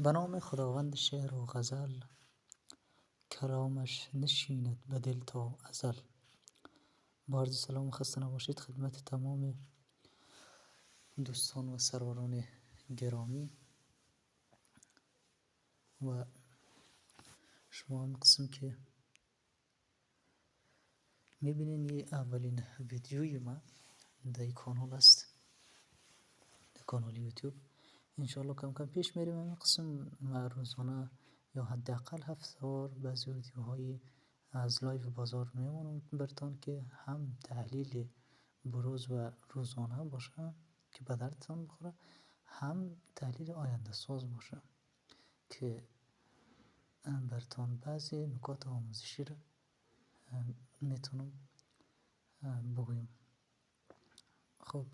به نام خداوند شعر و غزل، کلامش نشیند به دل تا ازل. با عرض سلام و خسته نباشید خدمت تمام دوستان و سروران گرامی و شما هم قسم که میبینین یه اولین ویدیوی من در کانال است، در کانال یوتیوب. انشاءالله کم کم پیش میریم این قسم و روزانه یا حداقل 7 بعضی ویدیوهایی از لایو بازار میمونم برتان که هم تحلیل بروز و روزانه باشه که به دردتان بخوره، هم تحلیل آینده ساز باشه که برتان بعضی نکات آموزشی رو میتونم بگویم. خب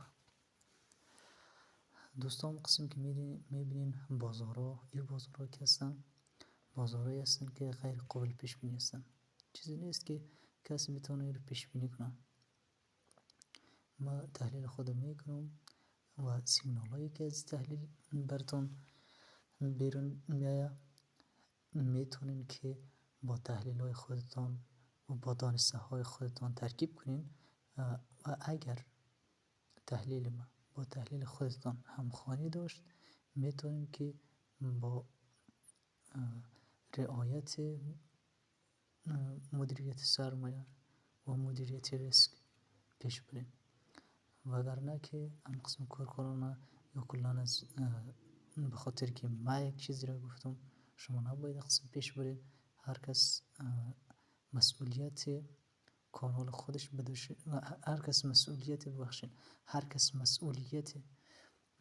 دوستان قسم که میبینین بازارها، این بازارها که هستن بازارهایی هستن که غیر قابل پیش بینی هستن. چیزی نیست که کسی میتونه این رو پیش بینی کنه. ما تحلیل خود میکنم و سیگنال هایی که از تحلیل برتون بیرون میایه میتونین که با تحلیل های خودتان و با دانسته های خودتان ترکیب کنین و اگر تحلیل ما با تحلیل خودتان همخوانی داشت میتونین که با رعایت مدیریت سرمایه و مدیریت ریسک پیش برین. وگرنه که هم قسم کارکنان یا کلان از به خاطر که من یک چیزی را گفتم شما نباید قسم پیش برید. هر کس مسئولیت کانال خودش بدوشه و هر کس مسئولیت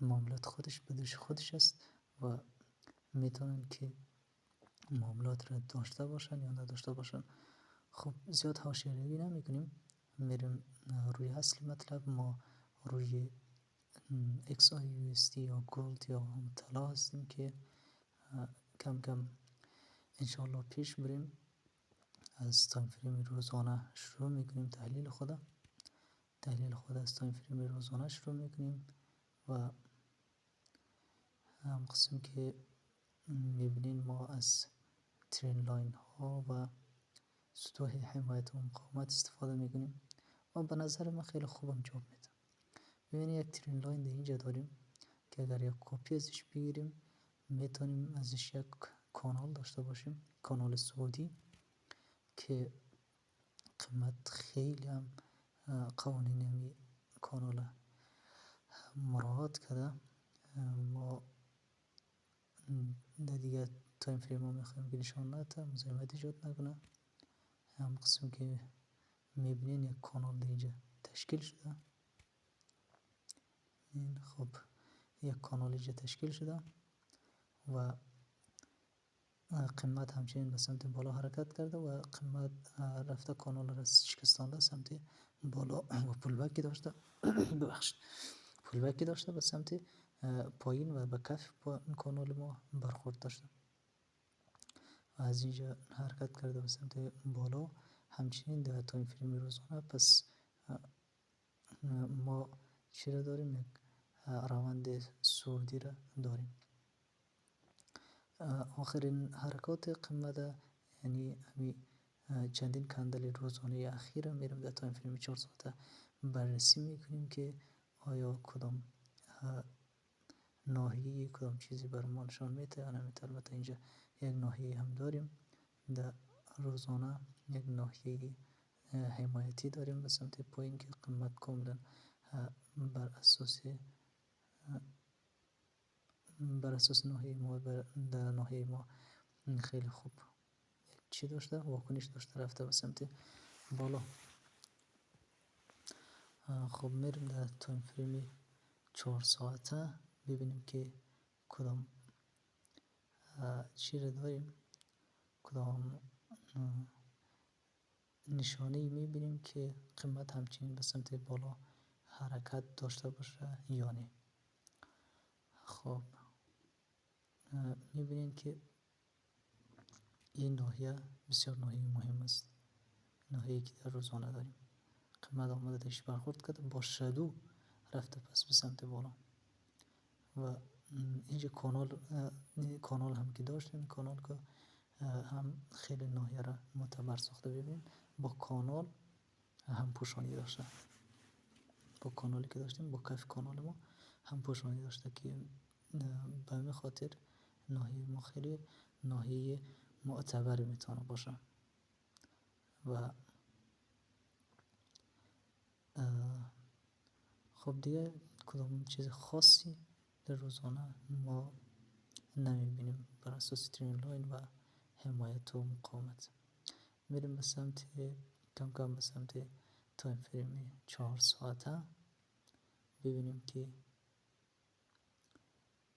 معاملات خودش بدوش خودش است و میتونن که معاملات را داشته باشن یا نداشته باشن. خب زیاد حاشیه‌روی نمی کنیم، میریم روی اصل مطلب. ما روی XAUSD یا گولد یا طلا هستیم که کم کم انشاءالله پیش بریم. از تایم فریم روزانه شروع میکنیم تحلیل خود از تایم فریم روزانه شروع میکنیم و هم قسم که میبینین ما از ترین لاین ها و سطوح حمایت و مقاومت استفاده میکنیم و به نظر من خیلی خوب انجام میده. ببینید یک ترین لاین در اینجا داریم که اگر یک کپی ازش بگیریم میتونیم ازش یک کانال داشته باشیم، کانال سعودی که قیمت خیلی هم قوانین همی کانال مراعات کرده. ما در دیگه تایم فریم ها میخوایم که نشان نده مزاحمت ایجاد نکنه. هم قسم که میبینین یک کانال در اینجا تشکیل شده. این خب یک کانال اینجا تشکیل شده و قیمت همچنین به سمت بالا حرکت کرده و قیمت رفته کانال را شکستانده سمت بالا و پولبکی داشته پولبکی داشته به سمت پایین و به کف کانال ما برخورد داشته و از اینجا حرکت کرده به سمت بالا. همچنین در تایم فریم روزانه پس ما چی را داریم؟ یک روند صعودی را داریم. آخرین حرکات قیمت یعنی همی چندین کندل روزانه اخیر میرم در تایم فریم 4 ساعته بررسی میکنیم که آیا کدام ناحیه کدام چیزی بر ما نشان میده یا نمیده. البته اینجا یک ناحیه هم داریم در روزانه، یک ناحیه حمایتی داریم به سمت پایین که قیمت کاملا بر اساس ناحیه ما در ناحیه ما خیلی خوب چی داشته واکنش داشته رفته به سمت بالا. خب میریم در تایم فریم 4 ساعته ببینیم که کدام چی رو داریم، کدام نشانه میبینیم که قیمت همچنین به سمت بالا حرکت داشته باشه یا نه. خب میبینیم که این ناحیه بسیار ناحیه مهم است، ناحیه که در روزانه داریم. قیمت آمده داشت برخورد کرده با شادو رفته پس به سمت بالا و اینجا کانال هم که داشتیم، کانال که هم خیلی ناحیه را معتبر ساخته. ببین با کانال هم پوشانی داشته، با کانالی که داشتیم، با کف کانال ما هم پوشانی داشته که به همین خاطر ناحیه ما خیلی ناحیه معتبری میتونه باشه. و خب دیگه کدام چیز خاصی در روزانه ما نمیبینیم بر اساس ترین لاین و حمایت و مقاومت. میریم به سمت کم کم به سمت تایم فریم 4 ساعته، ببینیم که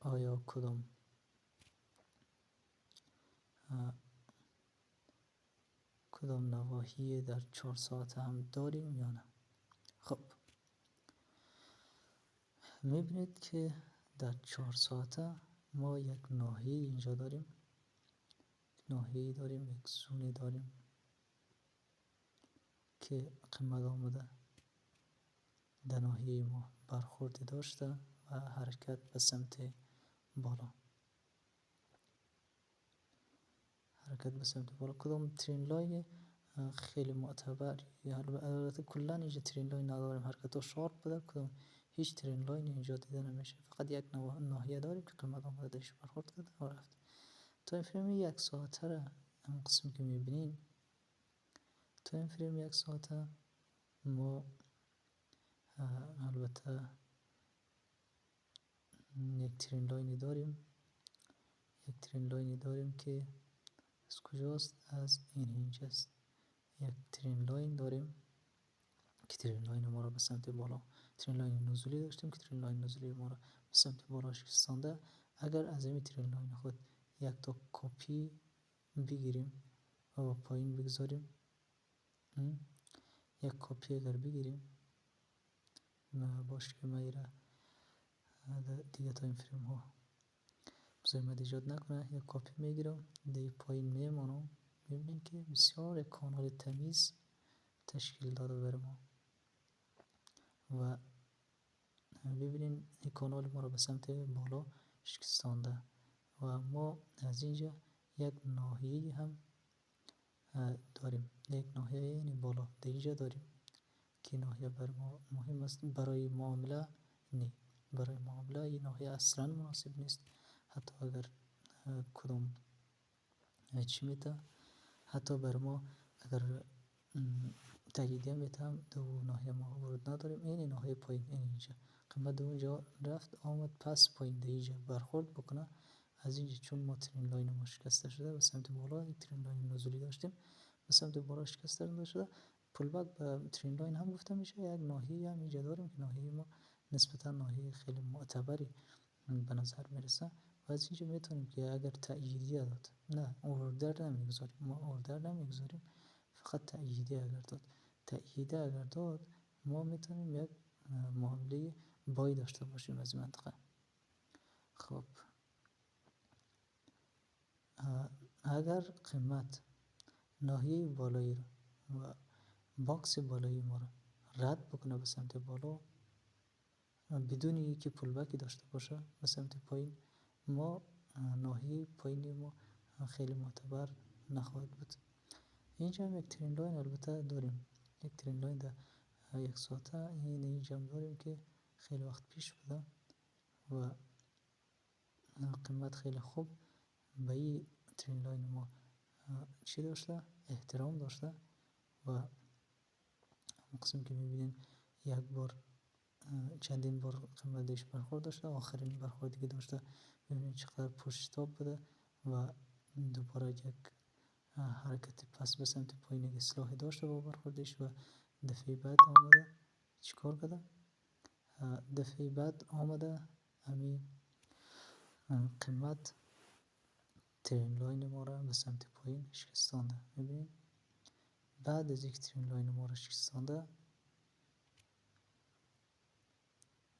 آیا کدام نواحی در 4 ساعته هم داریم یا نه. خب میبینید که در 4 ساعته ما یک ناحیه اینجا داریم، ناحیه داریم، یک زونی داریم که قیمت آمده در ناحیه ما برخوردی داشته و حرکت به سمت بالا، حرکت به سمت بالا. کدام ترین لاین خیلی معتبر، البته کلا اینجا ترین لاین نداریم، حرکت ها شارپ بوده، کدام هیچ ترین لاین اینجا دیده نمیشه، فقط یک ناحیه داریم که قیمت آمده درش برخورد کرده و رفت. تایم فریم 1 ساعته را این قسم که میبینین، تایم فریم 1 ساعته ما البته یک ترین لاینی داریم، یک ترین لاینی داریم که از کجاست؟ از این اینجاست. یک ترین لاین داریم که ترین لاین ما را به سمت بالا، ترین لاین نزولی داشتیم که ترین لاین نزولی ما را به سمت بالا شکستانده. اگر از این ترین لاین خود یک تا کپی بگیریم و پایین بگذاریم، یک کپی اگر بگیریم باشه که ما ایره دیگه تایم فریم ها مزاحمت ایجاد نکنه، یک کپی میگیرم دیگه پایین میمانم. میبینیم که بسیار کانال تمیز تشکیل داده بر ما و ببینین این کانال ما رو به سمت بالا شکستانده و ما از اینجا یک ناحیه هم داریم، یک ناحیه یعنی بالا در اینجا داریم که ناحیه بر ما مهم است. برای معامله نه، برای معامله این ناحیه اصلا مناسب نیست، حتی اگر کدام چی میته، حتی بر ما اگر تجدیدی میتم دو ناحیه ما ورود نداریم. این ناحیه پایین اینجا قیمت دو اینجا رفت آمد پس پایین در اینجا برخورد بکنه از اینجا، چون ما ترین لاین ما شکسته شده به سمت بالا، یک ترین لاین نزولی داشتیم به سمت بالا شکسته شده، پول بک به ترین لاین هم گفته میشه. یک ناحیه هم اینجا داریم که ناحیه ما نسبتا ناحیه خیلی معتبری به نظر میرسه و از اینجا میتونیم که اگر تأییدیه داد، نه اوردر نمیگذاریم، ما اوردر نمیگذاریم، فقط تأییدیه اگر داد، تأییدیه اگر داد ما میتونیم یک معامله بای داشته باشیم از این منطقه. خب اگر قیمت ناحیه بالایی رو و باکس بالایی ما رو رد بکنه به سمت بالا بدون اینکه پول بکی داشته باشه به سمت پایین، ما ناحیه پایینی ما خیلی معتبر نخواهد بود. اینجا هم یک ترین لاین البته داریم، یک ترین لاین در 1 ساعته اینجا هم داریم که خیلی وقت پیش بوده و قیمت خیلی خوب به این ترین لاین ما چی داشته؟ احترام داشته و قسم که میبینین یک بار چندین بار قیمت دیش برخورد داشته، آخرین برخوردی که داشته ببینید چقدر پشتاب بوده و دوباره یک حرکت پس به سمت پایین اصلاحی داشته با برخوردش و دفعه بعد آمده چیکار کرده؟ دفعه بعد آمده همین قیمت ترین لاین ما را به سمت پایین شکستانده. میبینید بعد از یک ترین لاین ما را شکستانده،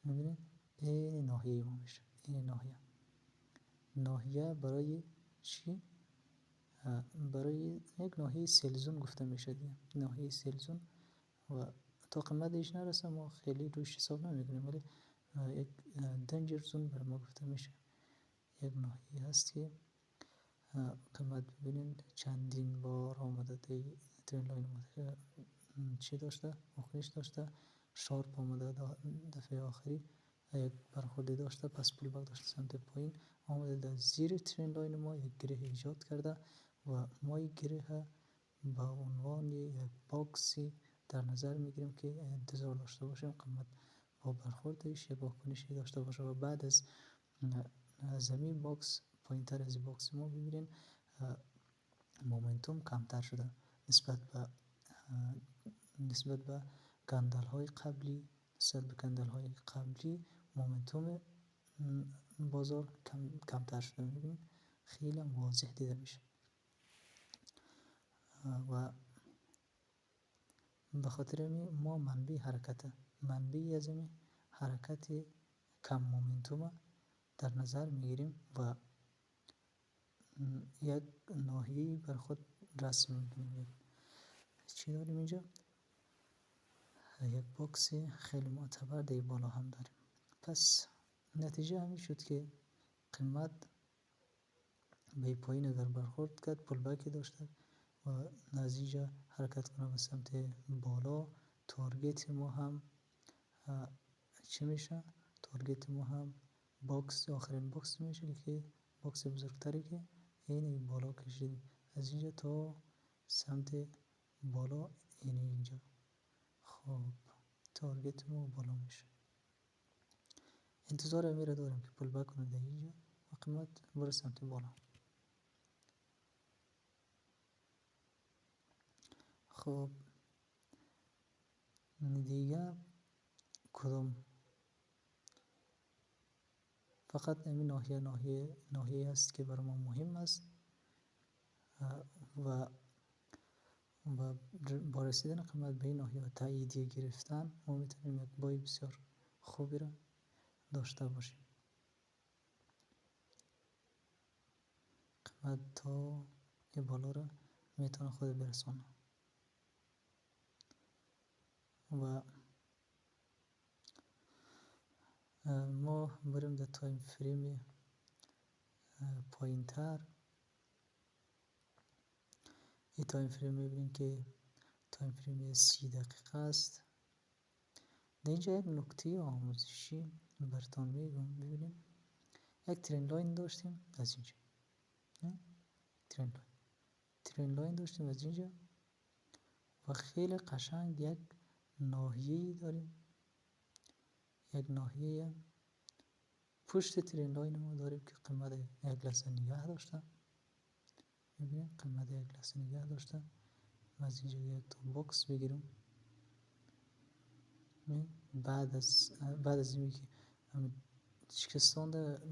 میبینید این ناحیه ما میشه، این ناحیه برای چی؟ برای یک ناحیه سلزون گفته میشه دیگه، ناحیه سلزون و تا قیمت ایش نرسه ما خیلی روش حساب نمیکنیم، ولی یک دنجر زون بر ما گفته میشه. یک ناحیه هست که قیمت ببینین چندین بار آمده ترین لاین اومده چی داشته؟ واکنش داشته، شارپ آمده دفعه آخری یک برخوردی داشته، پس پول بک داشته سمت پایین آمده در زیر ترین لاین ما یک گره ایجاد کرده و ما یک گره با عنوان یک باکسی در نظر میگیریم که انتظار داشته باشیم قیمت با برخوردش یک واکنشی داشته باشه و بعد از همین باکس پایین تر از این باکس ما ببینین مومنتوم کمتر شده نسبت به کندل های قبلی مومنتوم بازار کمتر شده. میبینید خیلی واضح دیده میشه و به خاطر ما منبع از این حرکت کم مومنتوم در نظر میگیریم و یک ناحیه بر خود رسم میکنیم. چی داریم اینجا؟ یک باکس خیلی معتبر در بالا هم داریم. پس نتیجه همین شد که قیمت به پایین اگر برخورد کرد پول بکی داشته و نتیجه حرکت کنه به سمت بالا. تارگت ما هم چی میشه؟ تارگت ما هم باکس آخرین باکس میشه که باکس بزرگتری که این بالا کشیدیم از اینجا تا سمت بالا اینجا. خب تارگت ما بالا میشه. انتظار امیره داریم که پول بک کنه در اینجا و قیمت بره سمت بالا. خب دیگه کدام؟ فقط این ناحیه است که برای ما مهم است و با رسیدن قیمت به این ناحیه و تاییدیه گرفتن ما میتونیم یک بای بسیار خوبی را داشته باشیم. قیمت تا این بالا را میتونه خود برسونه و ما بریم در تایم فریم پایین تر. این تایم فریم میبینیم که تایم فریم 30 دقیقه است. در اینجا یک نکته آموزشی براتون میگم. ببینیم یک ترند لاین داشتیم از اینجا، ترند لاین داشتیم از اینجا و خیلی قشنگ یک ناحیه‌ای داریم، یک ناحیه پشت ترند لاین ما داریم که قیمت یک لحظه نگه داشته. میبینیم قیمت یک لحظه نگه داشته. از اینجا یک تا باکس بگیرم. بعد از اینی که شکستان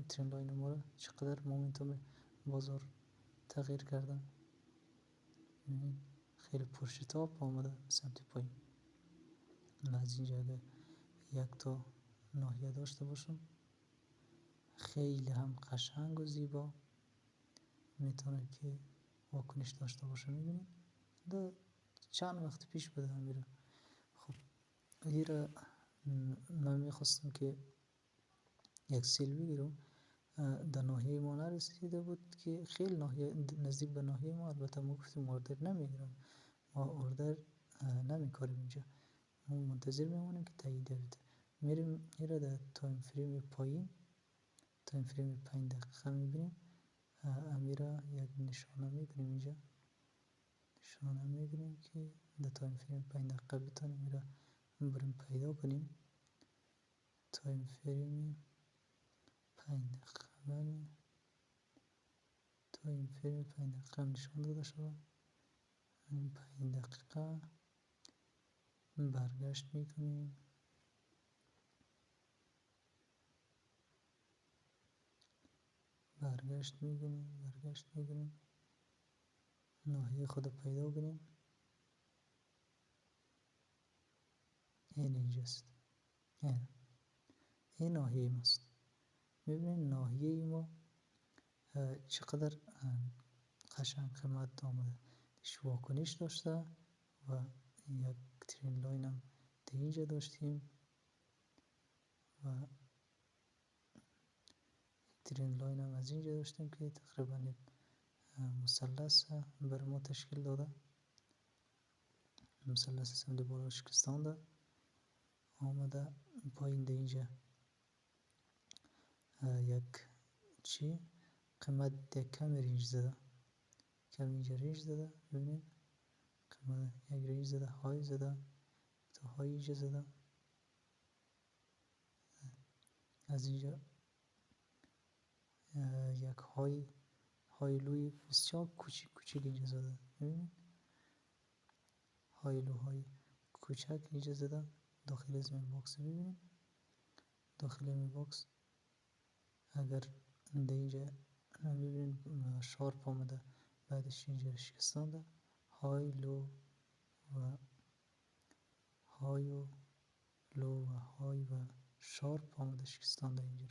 ترند لاین ما رو چقدر مومنتوم بازار تغییر کرده. خیلی پرشتاب آمده سمت پایین. از اینجا اگر یک تا ناحیه داشته باشم خیلی هم قشنگ و زیبا میتونه که واکنش داشته باشه. میبینید چند وقت پیش بوده میره. خب اگر من میخواستم که یک سیل بگیرم در ناحیه ما نرسیده بود که خیلی ناحیه نزدیک به ناحیه ما. البته ما گفتیم اوردر نمیگیرم، ما اوردر نمیکاریم اینجا، ما منتظر میمونیم که تاییده بده. میریم ایره در تایم فریم پایین، تایم فریم 5 دقیقه میبینیم. امیره یک نشانه میکنیم اینجا، نشانه میکنیم که در تایم فریم 5 دقیقه بتونیم ایره بریم پیدا کنیم. تایم فریم 5 دقیقه تایم فریم 5 دقیقه نشان داده شده. این 5 دقیقه برگشت میکنیم. برگشت میکنیم ناحیه خود پیدا کنیم. این اینجاست، این ناحیه ماست. میبینید ناحیه ما چقدر قشنگ قیمت آمده، واکنش داشته و یک ترند لاین هم در اینجا داشتیم و ترین لاین هم از اینجا داشتیم که تقریبا یک مثلث بر ما تشکیل داده، مثلث سمت بالا شکستانده آمده. پایین در اینجا یک قیمت یک کم رنج زده، کم اینجا رنج زده، ببینید قیمت یک رنج زده، های زده تا های اینجا زده، از اینجا یک های لوی بسیار کوچیک اینجا زده، ببینید های لوهای کوچک اینجا زده داخل از این باکس. ببینید داخل این باکس اگر در اینجا ببینید شارپ آمده، بعدش اینجا شکستانده، های لو و های و لو و های و شارپ آمده شکستانده. اینجا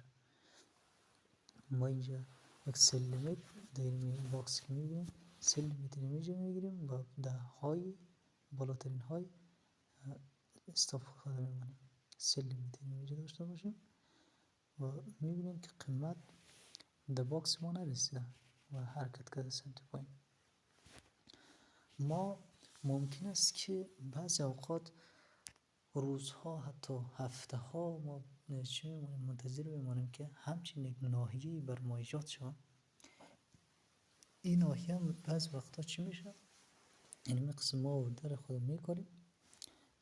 ما اینجا یک سل لیمیت در این باکس که میبینیم، سل لیمیت اینجا میگیریم و در های بالاترین های استفاده میکنیم. سل لیمیت اینجا داشته باشیم و میبینیم که قیمت در باکس ما نرسیده و حرکت کرده سمت پایین. ما ممکن است که بعضی اوقات روزها حتی هفته ها ما چی میمونیم منتظر بمانیم که همچین یک ناحیه‌ای بر ما ایجاد شود. این ناحیه هم بعضی وقتا چی میشه، یعنی مثل ما اوردر خود میکنیم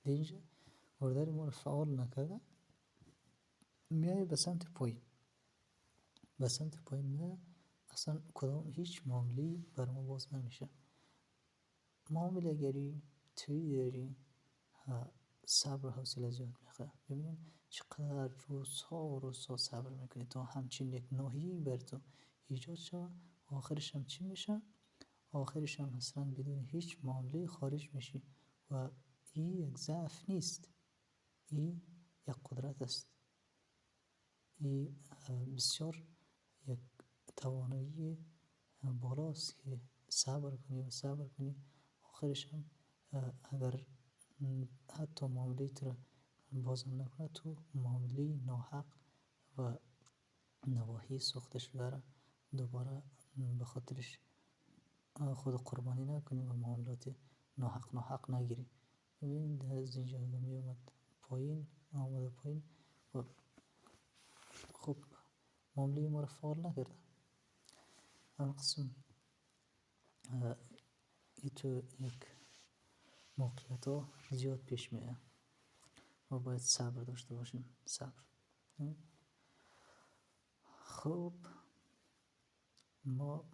در اینجا اوردر ما رو فعال نکرده میایه به سمت پایین، به سمت پایین میایه، اصلا کدام هیچ معامله‌ای بر ما باز نمیشه. معامله گری توی داری صبر و حوصله زیاد میخواد. ببینید چقدر روزها صبر میکنی تا همچین یک ناحیه‌ای بر تو ایجاد شود، آخرش هم چی میشه؟ آخرش هم اصلا بدون هیچ معامله خارج میشی و این یک ضعف نیست، این یک قدرت است، این بسیار یک توانایی بالاست که صبر کنی آخرش هم اگر حتی معامله تو را بازم نکنه تو معامله ناحق و نواحی سوخته شده را دوباره به خاطرش خود قربانی نکنی و معاملات ناحق نگیری. ببینید از اینجا می اومد پایین، آمده پایین و خب معامله ما را فعال نکرده. اما قسم ای تو یک موقعیت ها زیاد پیش میاد و باید صبر داشته باشیم. صبر. خب ما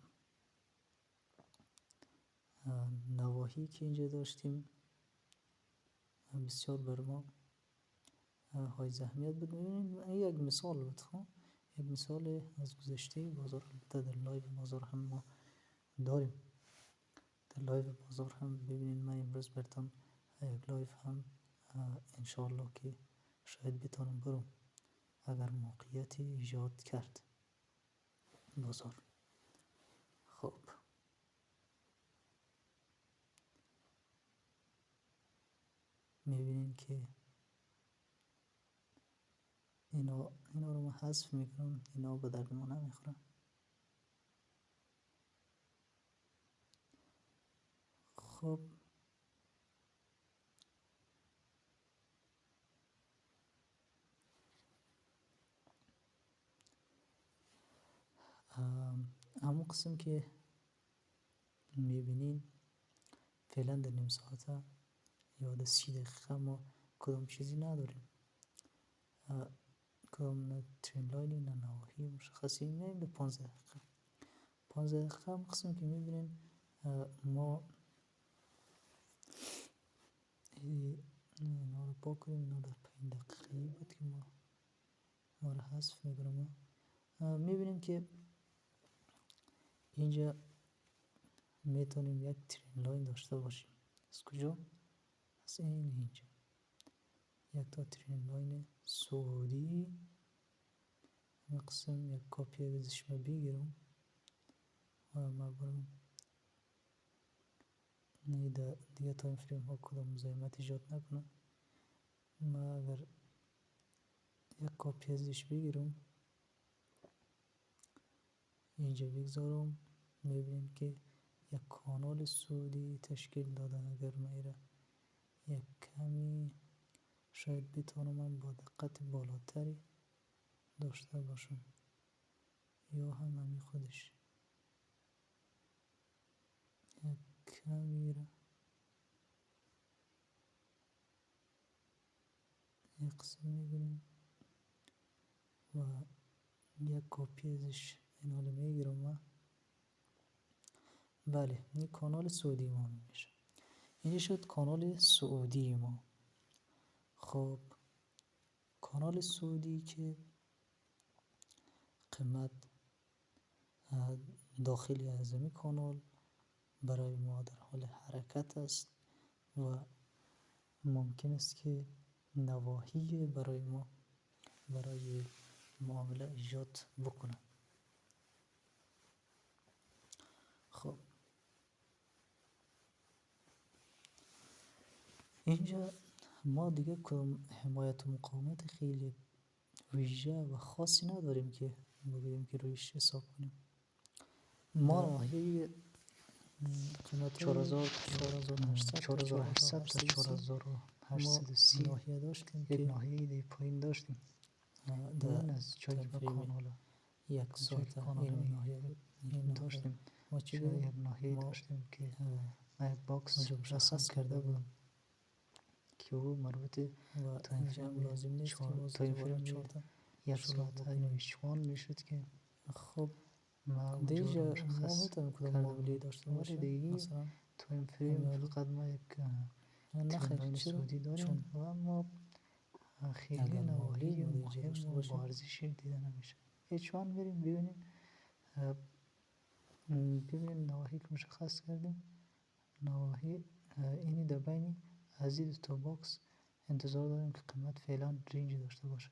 نواحی که اینجا داشتیم بسیار بر ما های اهمیت بود. ببینید یک مثال بود، یک مثال از گذشته بازار. در لایو بازار هم ما داریم، در لایو بازار هم ببینید من امروز براتون یک لایو هم انشاءالله که شاید بتونم برم اگر موقعیتی ایجاد کرد بازار. خب میبینین که اینا رو من حذف میکنم، اینا به درد ما نمیخورن. خب همون قسم که میبینین فعلا در نیم ساعته یا در 30 دقیقه ما کدام چیزی نداریم، کدام نه ترین لاینی نه نواحی مشخصی. میایم به 15 دقیقه هم قسم که میبینین ما اینا رو پاک کنیم. اینا در 5 دقیقه بود که ما رو حذف میکنم. میبینیم که اینجا میتونیم یک ترین لاین داشته باشیم. از کجا؟ از اینجا یک تا ترین لاین سعودی. این قسم یک کپی ازش ما بگیرم و ما برم دیگه تایم فریم ها کدام مزاحمت ایجاد نکنه. ما اگر یک کپی ازش بگیرم اینجا بگذارم. میبینیم که یک کانال سعودی تشکیل دادن. اگر میره یک کمی شاید بتونم من با دقت بالاتری داشته باشم، یا هم همی خودش یک کمی را یک قسم میبینیم و یک کپی ازش این حال میگیرم و بله این کانال سعودی ما میشه. اینجا شد کانال سعودی ما. خب کانال سعودی که قیمت داخلی از این کانال برای ما در حال حرکت است و ممکن است که نواحی برای ما برای معامله ایجاد بکنه. خب اینجا ما دیگه کدام حمایت و مقاومت خیلی ویژه و خاصی نداریم که بگوییم که رویش حساب کنیم. ما ناحیه قیمت 4800 تا 4830 ناحیه داشتیم که ناحیه دی پایین داشتیم در از چای کانالا یک ساعت این ناحیه داشتیم. ما چی یک ناحیه داشتیم که من باکس مشخص کرده بودم که او مربوط و اینجا هم لازم نیست که باز دوباره چارتا یک ساعت اینویشوان میشد که خب ما دیجا ما میتونیم کدام معامله داشته باشیم. مثلا تایم فریم فقط ما یک ترمین سعودی داریم و اما خیلی نواحی مهم و با ارزشی دیده نمیشه. H1 بریم ببینیم نواحی که مشخص کردیم. نواحی اینی در بین از این تا باکس انتظار داریم که قیمت فعلا رنجی داشته باشه.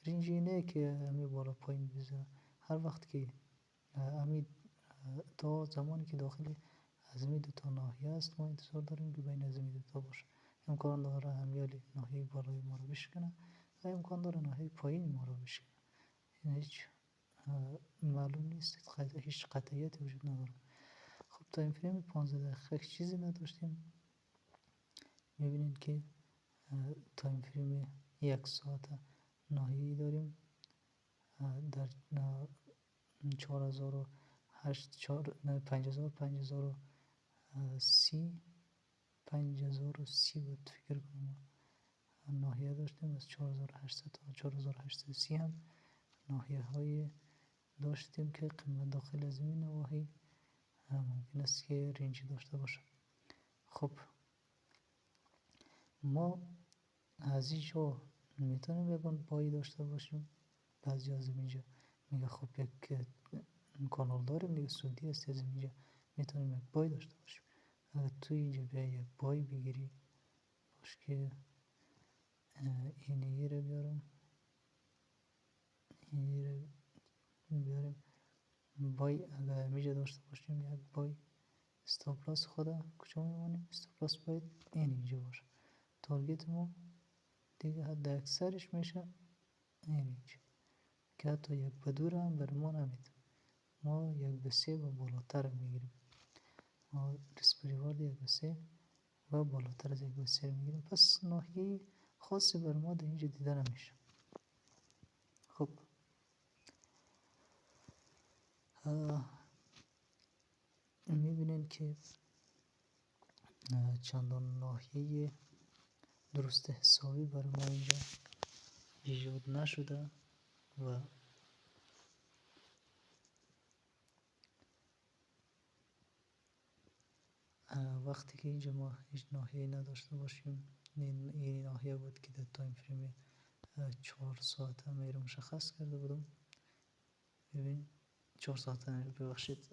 رنجی اینه که همی بالا پایین بزنه. هر وقت که همی تا زمانی که داخل از این دو تا ناحیه است ما انتظار داریم که بین از این دو تا باشه. امکان داره همیالی ناحیه بالای ما رو بشکنه و امکان داره ناحیه پایین ما رو بشکنه. این هیچ معلوم نیست، هیچ قطعیتی وجود نداره. خب تایم فریم 15 دقیقه چیزی نداشتیم. میبینید که تایم فریم یک ساعت ناحیه‌ای داریم در 5030 بود فکر کنم ناحیه داشتیم. از 4800 تا 4830 هم ناحیه های داشتیم که قیمت داخل از این نواحی ممکن است که رنجی داشته باشه. خب ما از اینجا میتونیم یک بایی داشته باشیم. بعضی از اینجا میگه خب یک کانال داریم دیگه سعودی است، از اینجا میتونیم یک بای داشته باشیم. اگر تو اینجا بیایی یک بای بگیری باش که اینی رو بیارم بیاریم بای. اگر اینجا داشته باشیم یک بای استاپلاس خدا کجا میمانیم؟ استاپلاس باید اینجا باشه. تارگت ما دیگه حد اکثرش میشه اینجا که حتی یک بدور هم بر ما نمیده. ما یک به 3 و بالاتر میگیریم. ما ریسک ریوارد یک به 3 و بالاتر از یک به 3 میگیریم. پس ناحیه خاصی بر ما در اینجا دیده نمیشه. خب میبینین که چندان ناحیه درست حسابی بر ما اینجا ایجاد نشده و وقتی که اینجا ما هیچ ناحیه نداشته باشیم، این ناحیه بود که در تایم فریم 4 ساعته می رو مشخص کرده بودم. ببین 4 ساعته ببخشید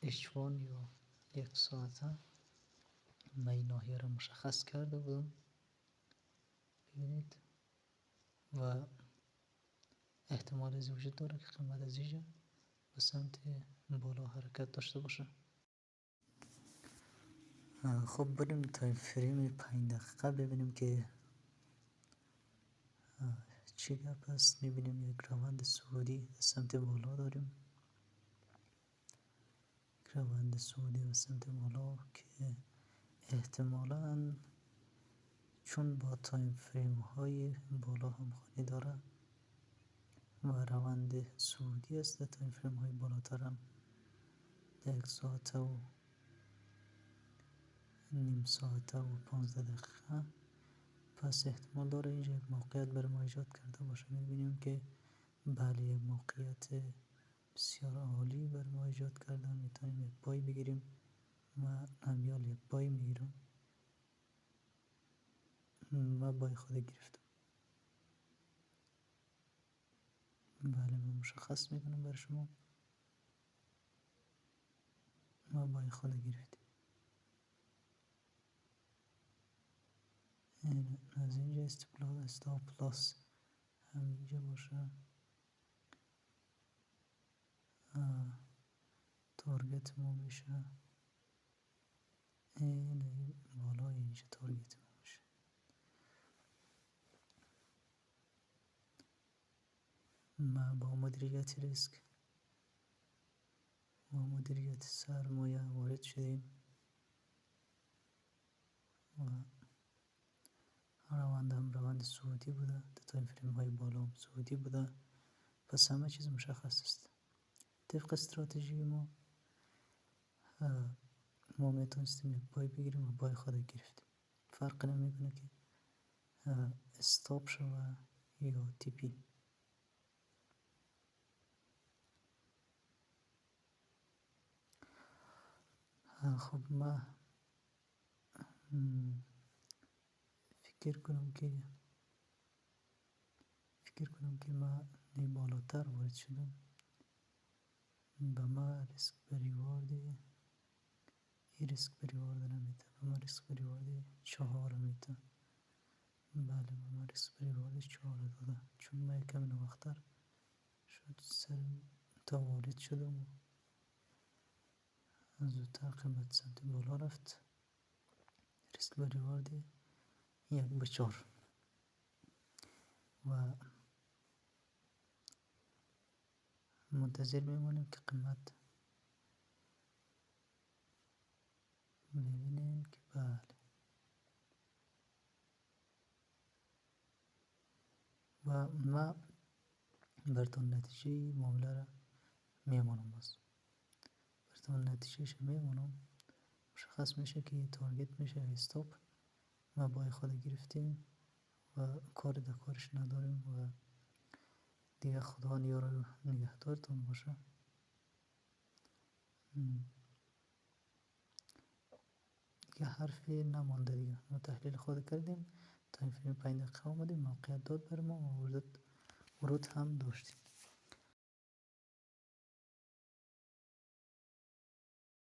H1 یا 1 ساعته من این ناحیه رو مشخص کرده بودم. ببینید و احتمال از وجود داره که قیمت از اینجا به سمت بالا حرکت داشته باشه. خب بریم تایم فریم 5 دقیقه ببینیم که چی گپ است؟ میبینیم یک روند صعودی به سمت بالا داریم، روند صعودی به سمت بالا که احتمالاً چون با تایم فریم های بالا همخوانی داره و روند صعودی است، در تایم فریم های بالاتر هم در 1 ساعت و نیم ساعته و 15 دقیقه. پس احتمال داره اینجا یک موقعیت بر ما ایجاد کرده باشه. میبینیم که بله، یک موقعیت بسیار عالی بر ما ایجاد کرده. میتونیم یک پای بگیریم و همیال یک پای میگیرم و بای خود گرفتم. بله، من مشخص میکنم بر شما و بای خود گرفتیم. از اینجا استاپ پلاس همینجا باشه، تارگت ما میشه این بالای اینجا، تارگت ما میشه. ما با مدیریت ریسک و مدیریت سرمایه وارد شدیم و روند هم روند صعودی بوده، در تایم فریم های بالا هم صعودی بوده. پس همه چیز مشخص است. طبق استراتژی ما میتونستیم یک پای بگیریم و پای خود گرفتیم. فرق نمیکنه که استاپ شوه یا تی پی. خب ما فکر کنم که ما بالاتر وارد شدم. به ما ریسک بریواردی ریسک بریوارد نمیده، به ما ریسک بریواردی 4 میده. بله، به ما ریسک بریواردی 4 داده، چون ما یکم نواختر شد سر تا وارد شدم و زودتر قیمت سمت بالا رفت. ریسک بریواردی 1/4 و منتظر میمونیم که قیمت میبینیم که بله و ما براتون نتیجه معامله را میمونم. باز براتون نتیجهش میمونم. مشخص میشه که تارگت میشه استاپ. ما بای خود گرفتیم و کار در کارش نداریم و دیگه خدا یار نگهدارتون باشه. دیگه حرفی نمانده دیگه. ما تحلیل خود کردیم، تایم فریم 5 دقیقه آمدیم، موقعیت داد بر ما و ورود هم داشتیم.